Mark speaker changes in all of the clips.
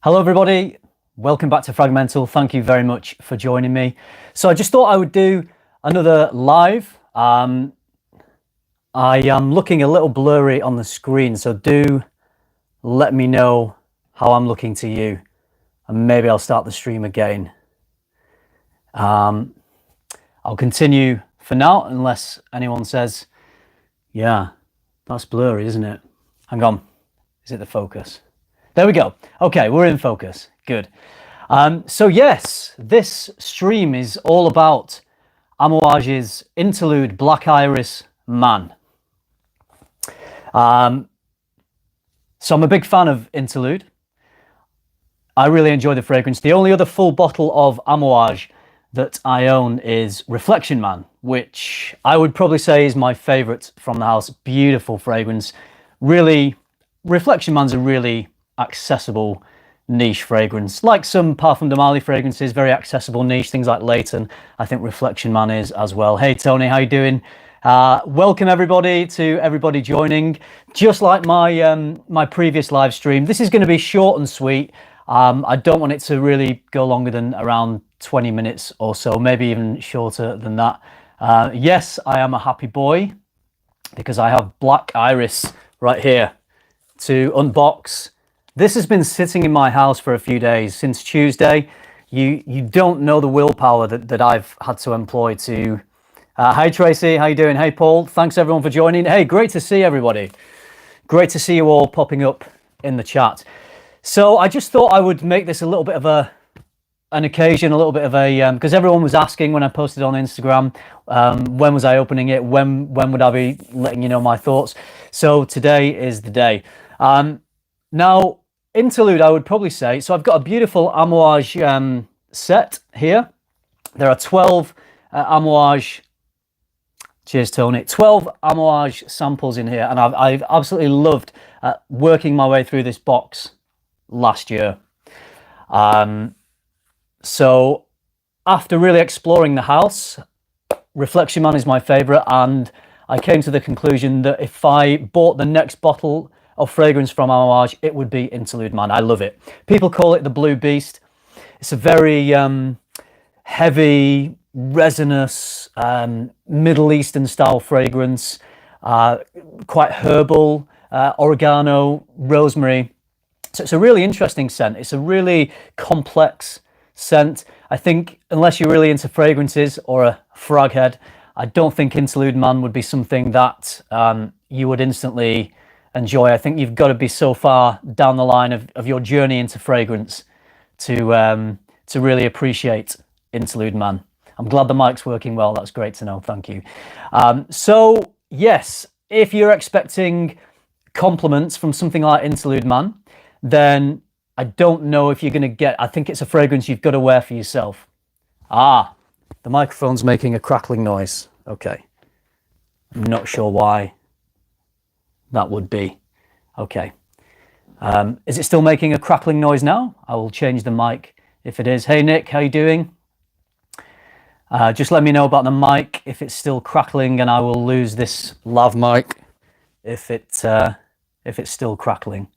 Speaker 1: Hello everybody, welcome back to FRAG-MENTAL. Thank you very much for joining me. So I just thought I would do another live. I am looking a little blurry on the screen, so do let me know how I'm looking to you, and maybe I'll start the stream again. I'll continue for now unless anyone says, yeah, that's blurry, isn't it? Hang on, is it the focus? There we go. Okay, we're in focus. Good. So yes, this stream is all about Amouage's Interlude Black Iris Man. So I'm a big fan of Interlude. I really enjoy the fragrance. The only other full bottle of Amouage that I own is Reflection Man, which I would probably say is my favorite from the house. Beautiful fragrance. Really, Reflection Man's a really accessible niche fragrance, like some Parfum de Marly fragrances, very accessible niche, things like Leighton. I think Reflection Man is as well. Hey Tony, how you doing? Welcome everybody to everybody joining. Just like my my previous live stream, this is going to be short and sweet. I don't want it to really go longer than around 20 minutes or so, maybe even shorter than that. Yes, I am a happy boy because I have Black Iris right here to unbox. This has been sitting in my house for a few days, since Tuesday. You don't know the willpower that I've had to employ to... Hi Tracy, how you doing? Hey Paul, thanks everyone for joining. Hey, great to see everybody. Great to see you all popping up in the chat. So I just thought I would make this a little bit of an occasion, a little bit of a... because everyone was asking when I posted on Instagram, when was I opening it? When would I be letting you know my thoughts? So today is the day. Now, Interlude, I would probably say, so I've got a beautiful Amouage set here. There are 12 Amouage, cheers Tony, 12 Amouage samples in here, and I've absolutely loved working my way through this box last year. So after really exploring the house, Reflection Man is my favorite, and I came to the conclusion that if I bought the next bottle of fragrance from Amouage, it would be Interlude Man. I love it. People call it the Blue Beast. It's a very heavy, resinous, Middle Eastern style fragrance, quite herbal, oregano, rosemary. So it's a really interesting scent. It's a really complex scent. I think unless you're really into fragrances or a frag head, I don't think Interlude Man would be something that you would instantly enjoy. I think you've got to be so far down the line of your journey into fragrance to really appreciate Interlude Man. I'm glad the mic's working well. That's great to know. Thank you. So yes, if you're expecting compliments from something like Interlude Man, then I don't know if you're going to get... I think it's a fragrance you've got to wear for yourself. Ah, the microphone's making a crackling noise. Okay. I'm not sure why that would be. Okay. Is it still making a crackling noise now? I will change the mic if it is. Hey Nick, how you doing? Just let me know about the mic if it's still crackling, and I will lose this lav mic if it's still crackling.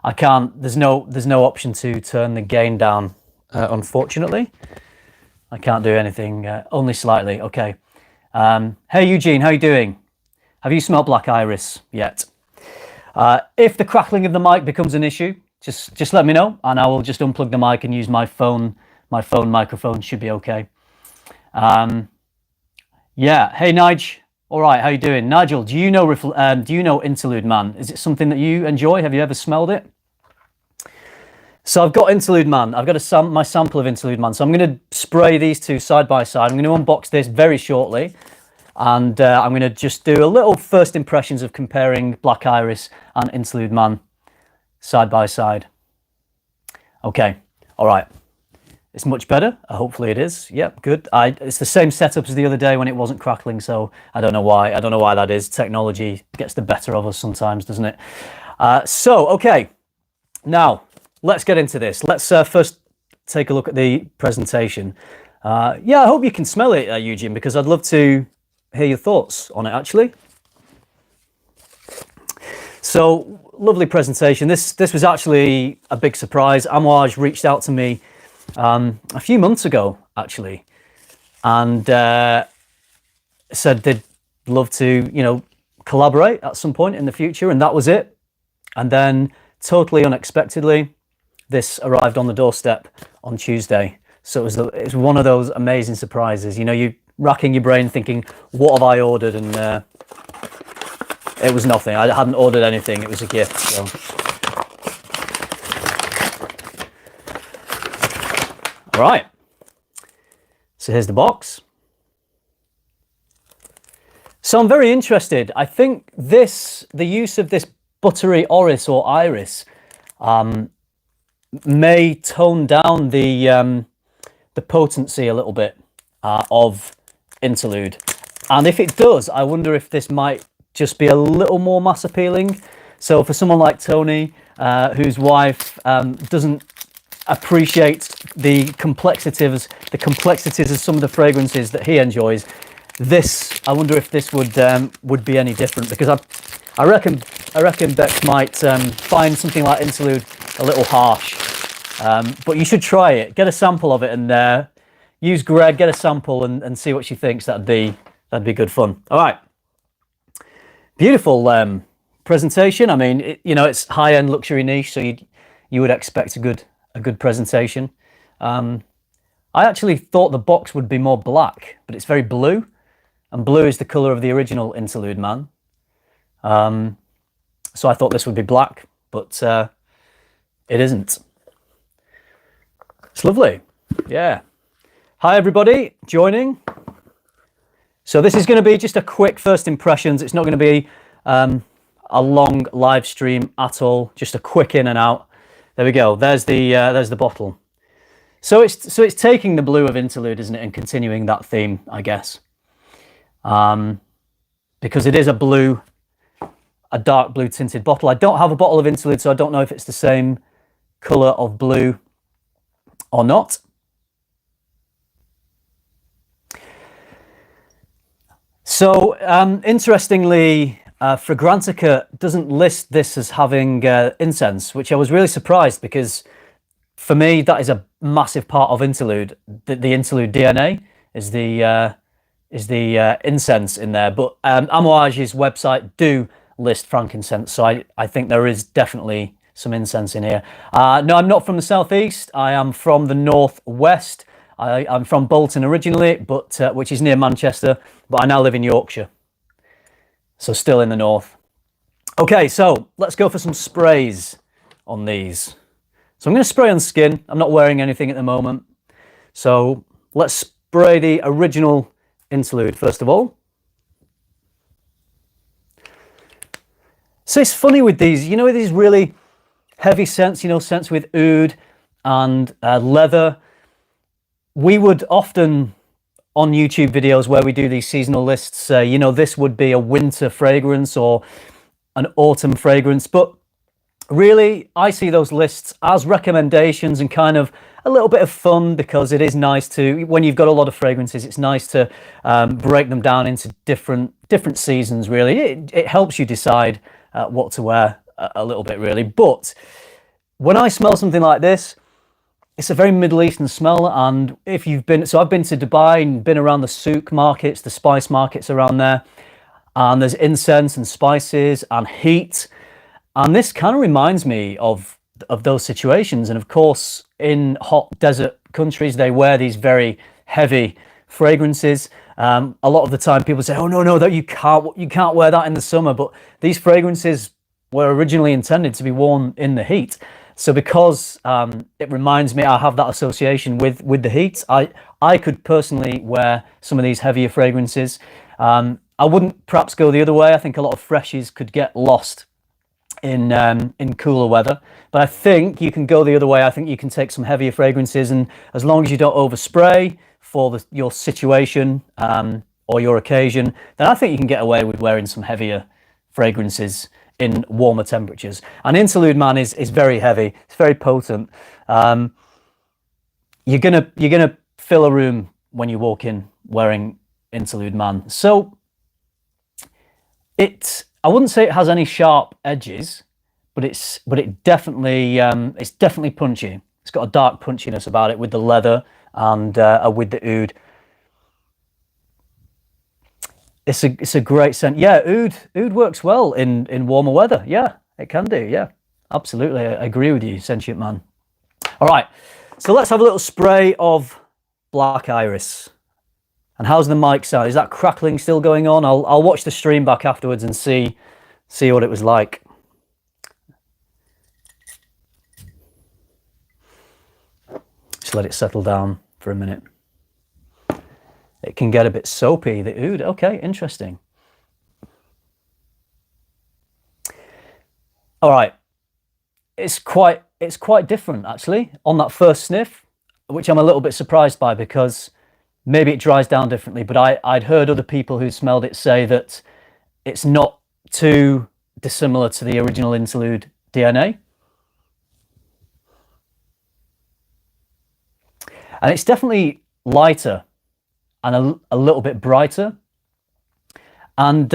Speaker 1: I can't. There's no option to turn the gain down. Unfortunately, I can't do anything. Only slightly. Okay. Hey Eugene, how you doing? Have you smelled Black Iris yet? If the crackling of the mic becomes an issue, just let me know, and I will just unplug the mic and use my phone. My phone microphone should be okay. Yeah. Hey Nige. All right. How you doing, Nigel? Do you know Interlude Man? Is it something that you enjoy? Have you ever smelled it? So I've got Interlude Man. I've got my sample of Interlude Man. So I'm going to spray these two side by side. I'm going to unbox this very shortly. And I'm going to just do a little first impressions of comparing Black Iris and Interlude Man side by side. Okay, all right. It's much better. Hopefully it is. Yep, good. It's the same setup as the other day when it wasn't crackling, so I don't know why. I don't know why that is. Technology gets the better of us sometimes, doesn't it? So, okay. Now, let's get into this. Let's first take a look at the presentation. Yeah, I hope you can smell it, Eugene, because I'd love to hear your thoughts on it, actually. So lovely presentation. This was actually a big surprise. Amouage reached out to me a few months ago, actually, and said they'd love to, you know, collaborate at some point in the future, and that was it. And then, totally unexpectedly, this arrived on the doorstep on Tuesday. So it was one of those amazing surprises. You know, you racking your brain thinking, what have I ordered? And it was nothing. I hadn't ordered anything. It was a gift. So. All right. So here's the box. So I'm very interested. I think the use of this buttery orris or iris may tone down the potency a little bit of Interlude. And if it does, I wonder if this might just be a little more mass appealing. So for someone like Tony, whose wife doesn't appreciate the complexities of some of the fragrances that he enjoys, I wonder if this would be any different, because I reckon Bex might find something like Interlude a little harsh. But you should try it. Get a sample of it and use Greg. Get a sample and see what she thinks. That'd be good fun. All right, beautiful presentation. I mean, you know, it's high-end luxury niche, so you would expect a good presentation. I actually thought the box would be more black, but it's very blue. And blue is the colour of the original Interlude Man. So I thought this would be black, but it isn't. It's lovely. Yeah. Hi, everybody joining. So this is going to be just a quick first impressions. It's not going to be a long live stream at all. Just a quick in and out. There we go. There's the bottle. So it's taking the blue of Interlude, isn't it, and continuing that theme, I guess. Because it is a dark blue tinted bottle. I don't have a bottle of Interlude, so I don't know if it's the same colour of blue or not. So interestingly, Fragrantica doesn't list this as having incense, which I was really surprised, because for me that is a massive part of Interlude. The Interlude DNA is the incense in there, but Amouage's website do list frankincense, so I think there is definitely some incense in here. No, I'm not from the southeast. I am from the northwest. I'm from Bolton originally, but which is near Manchester, but I now live in Yorkshire, so still in the north. Okay, so let's go for some sprays on these. So I'm going to spray on skin. I'm not wearing anything at the moment, so let's spray the original Interlude first of all. So it's funny with these, you know, these really heavy scents, you know, scents with oud and leather. We would often, on YouTube videos where we do these seasonal lists, say, you know, this would be a winter fragrance or an autumn fragrance. But really, I see those lists as recommendations and kind of a little bit of fun, because it is nice to, when you've got a lot of fragrances, it's nice to break them down into different seasons, really. It helps you decide what to wear a little bit, really. But when I smell something like this, it's a very Middle Eastern smell. And if you've been, so I've been to Dubai and been around the souk markets, the spice markets around there, and there's incense and spices and heat. And this kind of reminds me of those situations. And of course, in hot desert countries, they wear these very heavy fragrances. A lot of the time people say, oh, no, that you can't wear that in the summer. But these fragrances were originally intended to be worn in the heat. So because it reminds me, I have that association with the heat, I could personally wear some of these heavier fragrances. I wouldn't perhaps go the other way. I think a lot of freshies could get lost in cooler weather, but I think you can go the other way. I think you can take some heavier fragrances, and as long as you don't overspray for your situation or your occasion, then I think you can get away with wearing some heavier fragrances in warmer temperatures. And Interlude Man is very heavy. It's very potent. You're gonna fill a room when you walk in wearing Interlude Man. So I wouldn't say it has any sharp edges, but it's definitely punchy. It's got a dark punchiness about it with the leather and with the oud. It's a great scent. Yeah, oud works well in warmer weather. Yeah, it can do. Yeah, absolutely. I agree with you, sentient man. All right, so let's have a little spray of Black Iris. And how's the mic sound? Is that crackling still going on? I'll watch the stream back afterwards and see what it was like. Just let it settle down for a minute. It can get a bit soapy, the oud. Okay, interesting. All right, it's quite different actually on that first sniff, which I'm a little bit surprised by because maybe it dries down differently. But I'd heard other people who smelled it say that it's not too dissimilar to the original Interlude DNA. And it's definitely lighter and a little bit brighter. And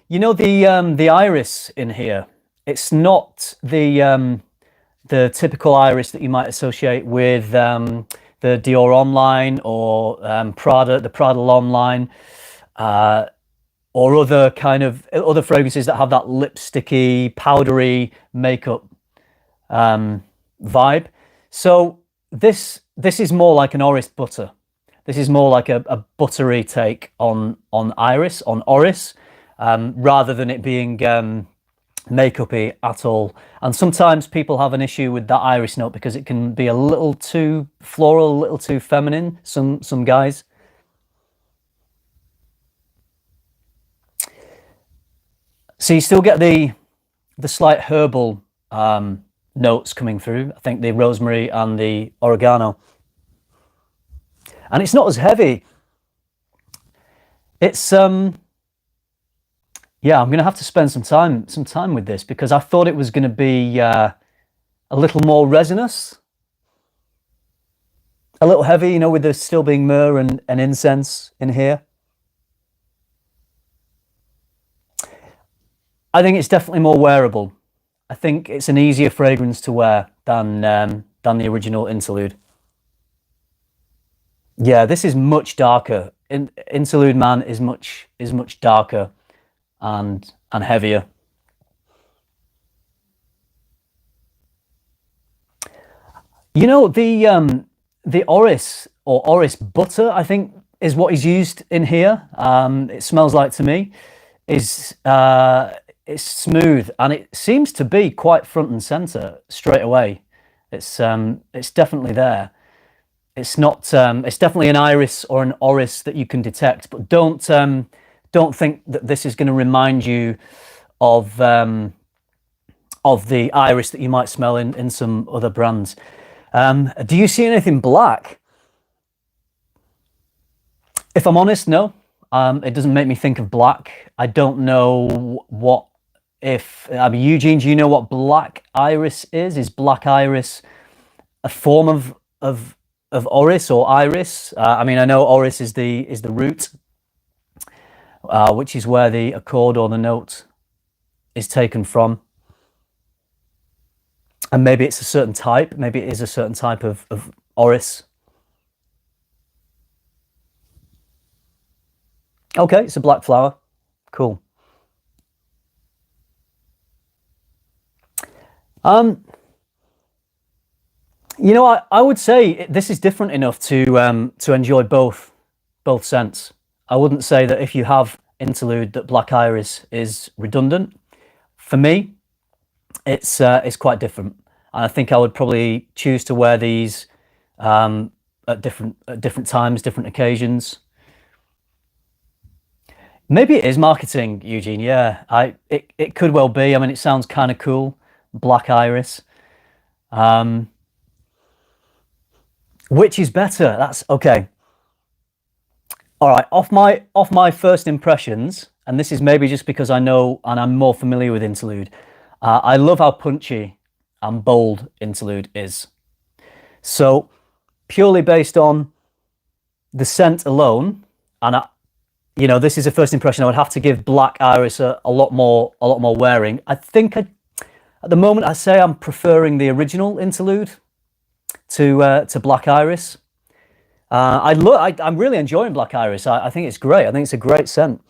Speaker 1: you know, the iris in here, it's not the typical iris that you might associate with the Dior Homme line or Prada, the Prada L'Homme line, or other fragrances that have that lipsticky, powdery makeup vibe. So this is more like an Oris butter. This is more like a buttery take on Iris, on Oris, rather than it being makeup-y at all. And sometimes people have an issue with that Iris note because it can be a little too floral, a little too feminine, some guys. So you still get the slight herbal notes coming through. I think the rosemary and the oregano. And it's not as heavy. It's yeah, I'm gonna have to spend some time with this because I thought it was gonna be a little more resinous, a little heavy, you know, with there still being myrrh and incense in here. I think it's definitely more wearable. I think it's an easier fragrance to wear than the original Interlude. Yeah, this is much darker. Interlude Man is much darker and heavier. You know, the Oris or Oris butter, I think, is what is used in here. It smells like to me is it's smooth and it seems to be quite front and center straight away. It's definitely there. It's not. It's definitely an Iris or an Oris that you can detect, but don't think that this is going to remind you of the Iris that you might smell in some other brands. Do you see anything black? If I'm honest, no. It doesn't make me think of black. I don't know what Eugene, do you know what Black Iris is? Is Black Iris a form of Oris or Iris? I mean, I know Oris is the root, which is where the accord or the note is taken from. And maybe it's a certain type. Maybe it is a certain type of Oris. Okay, it's a black flower. Cool. You know, I would say this is different enough to enjoy both scents. I wouldn't say that if you have Interlude that Black Iris is redundant. For me, it's quite different, and I think I would probably choose to wear these at different times, different occasions. Maybe it is marketing, Eugene. Yeah, it could well be. I mean, it sounds kind of cool, Black Iris. Which is better? That's okay. All right, off my first impressions, and this is maybe just because I know and I'm more familiar with Interlude. I love how punchy and bold Interlude is. So purely based on the scent alone, and you know, this is a first impression. I would have to give Black Iris a lot more wearing. I think at the moment I say I'm preferring the original Interlude to Black Iris. I'm really enjoying Black Iris. I think it's great. I think it's a great scent.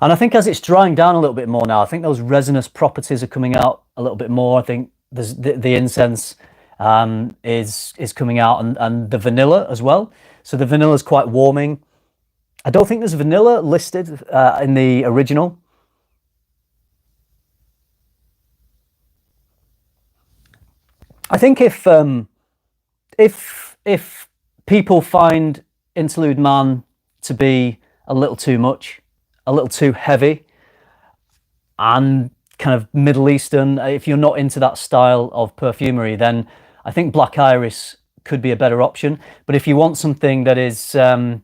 Speaker 1: And I think as it's drying down a little bit more now, I think those resinous properties are coming out a little bit more. I think there's the incense is coming out, and the vanilla as well. So the vanilla is quite warming. I don't think there's vanilla listed in the original. I think if people find Interlude Man to be a little too much, a little too heavy, and kind of Middle Eastern, if you're not into that style of perfumery, then I think Black Iris could be a better option. But if you want something that is kind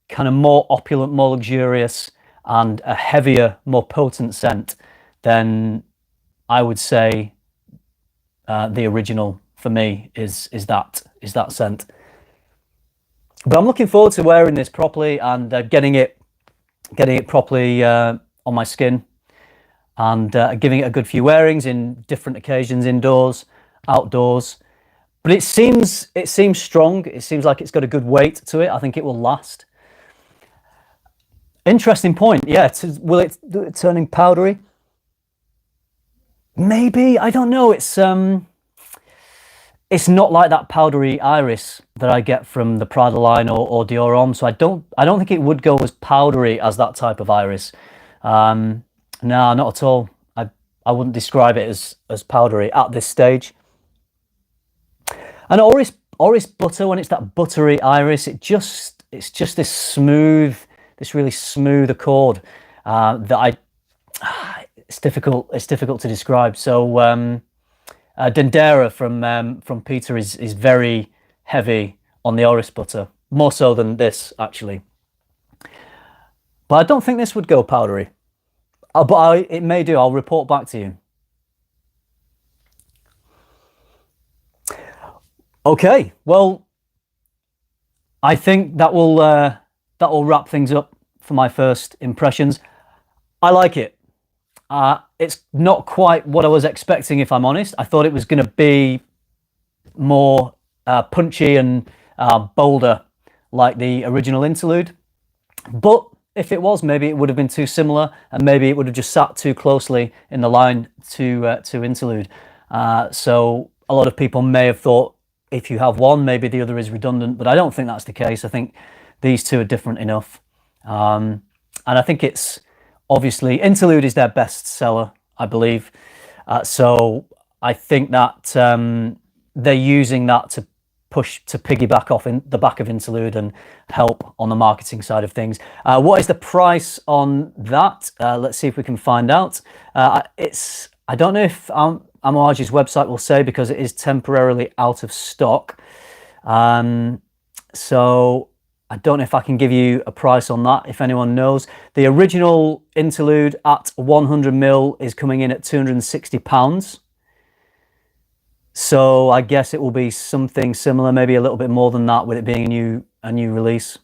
Speaker 1: of more opulent, more luxurious, and a heavier, more potent scent, then I would say the original for me is that scent. But I'm looking forward to wearing this properly and getting it properly on my skin, and giving it a good few wearings in different occasions, indoors, outdoors. But it seems strong. It seems like it's got a good weight to it. I think it will last. Interesting point. Yeah, will it turning powdery? Maybe, I don't know. It's not like that powdery iris that I get from the Prada line or Dior Homme. So I don't think it would go as powdery as that type of iris. No, not at all. I wouldn't describe it as powdery at this stage. And Oris butter, when it's that buttery iris, it's just this smooth, this really smooth accord that it's difficult to describe. So Dendera from Peter is very heavy on the Oris butter, more so than this actually. But I don't think this would go powdery. But it may do. I'll report back to you. Okay, well, I think that will wrap things up for my first impressions. I like it. It's not quite what I was expecting, if I'm honest. I thought it was going to be more punchy and bolder, like the original Interlude. But if it was, maybe it would have been too similar, and maybe it would have just sat too closely in the line to Interlude. So a lot of people may have thought, if you have one, maybe the other is redundant, but I don't think that's the case. I think these two are different enough. And I think it's obviously Interlude is their best seller, I believe. So I think that they're using that to piggyback off in the back of Interlude and help on the marketing side of things. What is the price on that? Let's see if we can find out. I don't know if Amouage's website will say, because it is temporarily out of stock. So I don't know if I can give you a price on that, if anyone knows. The original Interlude at 100ml is coming in at £260. So I guess it will be something similar, maybe a little bit more than that, with it being a new release.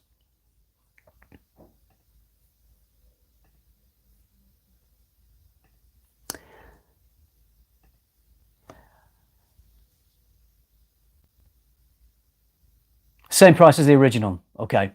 Speaker 1: Same price as the original. Okay.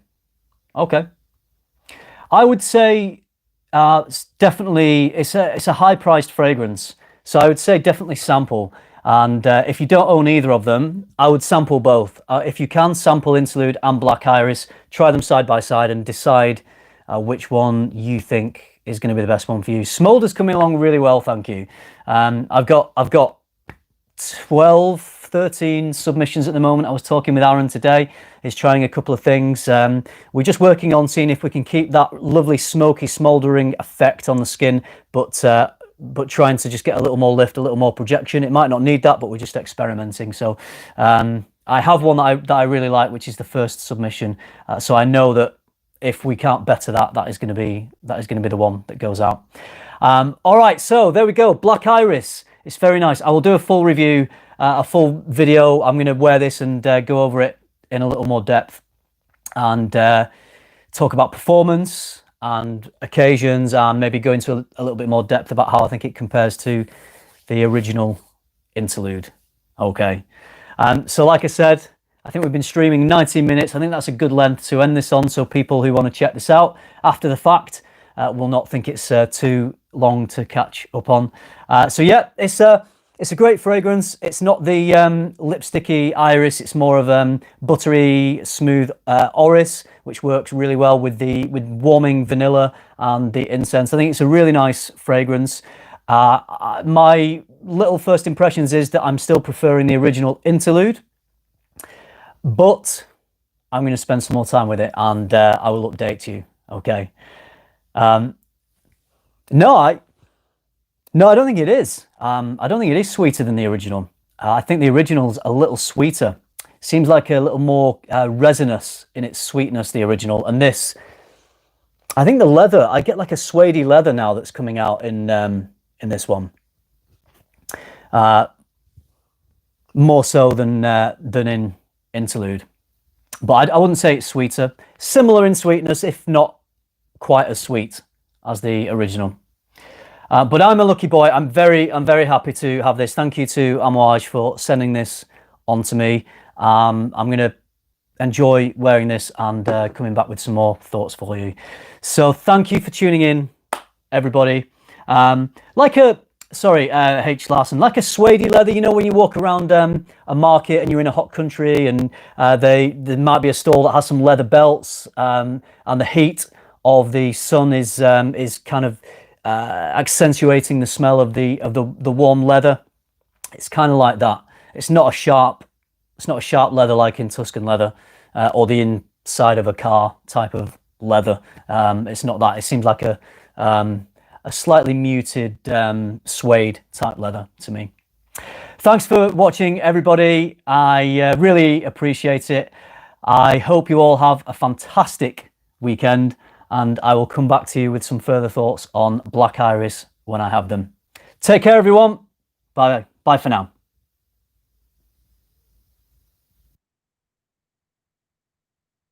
Speaker 1: I would say it's definitely it's a high-priced fragrance, so I would say definitely sample. And if you don't own either of them, I would sample both. If you can, sample Interlude and Black Iris, try them side by side and decide which one you think is going to be the best one for you. Smolder's coming along really well, thank you. I've got 12, 13 submissions at the moment. I was talking with Aaron today. He's trying a couple of things. We're just working on seeing if we can keep that lovely smoky smouldering effect on the skin, but trying to just get a little more lift, a little more projection. It might not need that, but we're just experimenting. So I have one that I really like, which is the first submission. So I know that if we can't better that, that is going to be the one that goes out. All right, so there we go. Black Iris. It's very nice. I will do a full review, a full video. I'm going to wear this and go over it in a little more depth. And talk about performance and occasions, and maybe go into a little bit more depth about how I think it compares to the original Interlude. Okay. So like I said, I think we've been streaming 19 minutes. I think that's a good length to end this on, so people who want to check this out after the fact will not think it's too long to catch up on. So yeah, it's a great fragrance. It's not the lipsticky iris. It's more of buttery, smooth orris, which works really well with warming vanilla and the incense. I think it's a really nice fragrance. My little first impressions is that I'm still preferring the original Interlude, but I'm going to spend some more time with it, and I will update you. Okay. No, I don't think it is. I don't think it is sweeter than the original. I think the original's a little sweeter. Seems like a little more resinous in its sweetness, the original. And this, I think the leather, I get like a suede leather now that's coming out in this one. More so than in Interlude. But I wouldn't say it's sweeter. Similar in sweetness, if not quite as sweet as the original. But I'm a lucky boy. I'm very happy to have this. Thank you to Amouage for sending this on to me. I'm going to enjoy wearing this and coming back with some more thoughts for you. So thank you for tuning in, everybody. H. Larson, like a suede leather, you know, when you walk around a market and you're in a hot country, and there might be a stall that has some leather belts, and the heat of the sun is kind of accentuating the smell of the warm leather. It's kind of like that. It's not a sharp leather like in Tuscan leather or the inside of a car type of leather. It's not that. It seems like a slightly muted suede type leather to me. Thanks for watching, everybody. I really appreciate it. I hope you all have a fantastic weekend, and I will come back to you with some further thoughts on Black Iris when I have them. Take care, everyone. Bye for now.